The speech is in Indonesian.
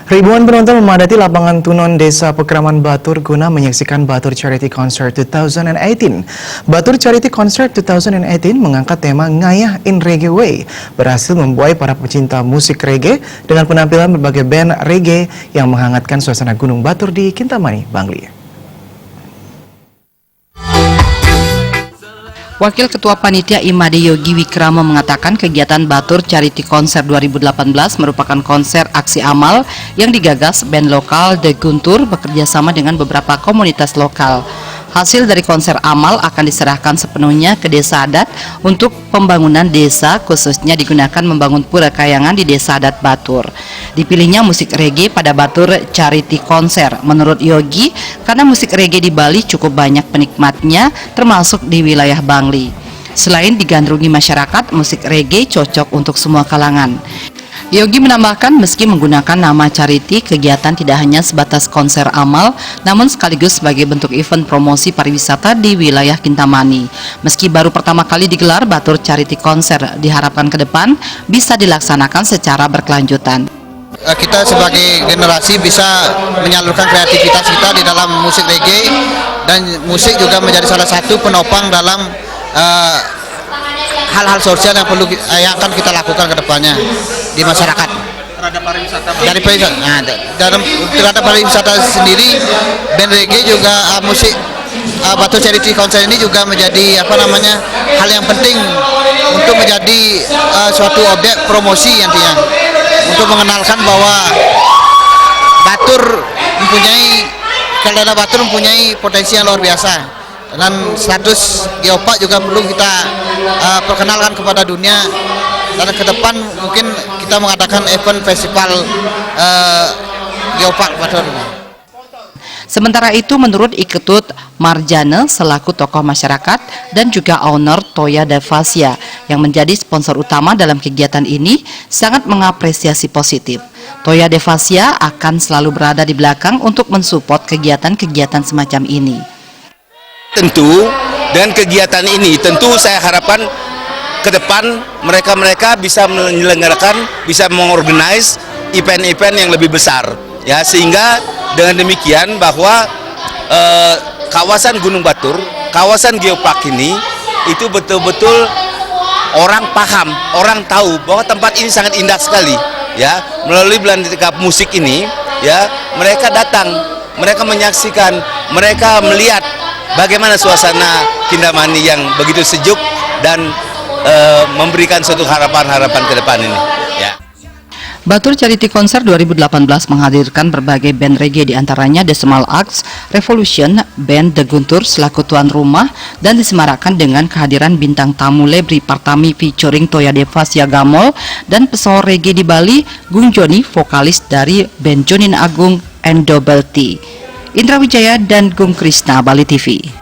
Ribuan penonton memadati lapangan Tunon Desa Pekraman Batur guna menyaksikan Batur Charity Concert 2018. Batur Charity Concert 2018 mengangkat tema Ngayah in Reggae Way, berhasil membuai para pecinta musik reggae dengan penampilan berbagai band reggae yang menghangatkan suasana Gunung Batur di Kintamani, Bangli. Wakil Ketua Panitia Imade Yogi Wikrama mengatakan kegiatan Batur Charity Concert 2018 merupakan konser aksi amal yang digagas band lokal The Guntur bekerja sama dengan beberapa komunitas lokal. Hasil dari konser amal akan diserahkan sepenuhnya ke desa adat untuk pembangunan desa, khususnya digunakan membangun pura kayangan di desa adat Batur. Dipilihnya musik reggae pada Batur Charity Concert menurut Yogi karena musik reggae di Bali cukup banyak penikmatnya, termasuk di wilayah Bangli. Selain digandrungi masyarakat, musik reggae cocok untuk semua kalangan. Yogi menambahkan meski menggunakan nama charity, kegiatan tidak hanya sebatas konser amal, namun sekaligus sebagai bentuk event promosi pariwisata di wilayah Kintamani. Meski baru pertama kali digelar, Batur Charity Concert diharapkan ke depan bisa dilaksanakan secara berkelanjutan. Kita sebagai generasi bisa menyalurkan kreativitas kita di dalam musik reggae, dan musik juga menjadi salah satu penopang dalam hal-hal sosial yang akan kita lakukan ke depannya di masyarakat. Terhadap pariwisata. Terhadap pariwisata sendiri, band reggae juga musik Batur Charity Concert ini juga menjadi hal yang penting untuk menjadi suatu objek promosi nantinya, untuk mengenalkan bahwa Caldana Batur mempunyai potensi yang luar biasa. Dan status geopark juga perlu kita perkenalkan kepada dunia, dan ke depan mungkin kita mengadakan event festival geopark Batur. Sementara itu, menurut Iketut Marjane selaku tokoh masyarakat dan juga owner Toya Devasya yang menjadi sponsor utama dalam kegiatan ini, sangat mengapresiasi positif. Toya Devasya akan selalu berada di belakang untuk mensupport kegiatan-kegiatan semacam ini. Tentu dengan kegiatan ini, tentu saya harapkan ke depan mereka bisa menyelenggarakan, bisa mengorganize event-event yang lebih besar, ya, sehingga dengan demikian bahwa kawasan Gunung Batur, kawasan geopark ini itu betul-betul orang paham, orang tahu bahwa tempat ini sangat indah sekali, ya. Melalui Belandika musik ini, ya, mereka datang, mereka menyaksikan, mereka melihat bagaimana suasana Kintamani yang begitu sejuk dan memberikan suatu harapan-harapan ke depan ini, ya. Batur Charity Concert 2018 menghadirkan berbagai band reggae, diantaranya Decimal Axe, Revolution, band The Guntur selaku tuan rumah, dan disemarakan dengan kehadiran bintang tamu Lebri Partami featuring Toya Devasya Gamol, dan pesohor reggae di Bali, Gung Joni, vokalis dari band Jonin Agung and Double T. Indra Wijaya dan Gung Krisna, Bali TV.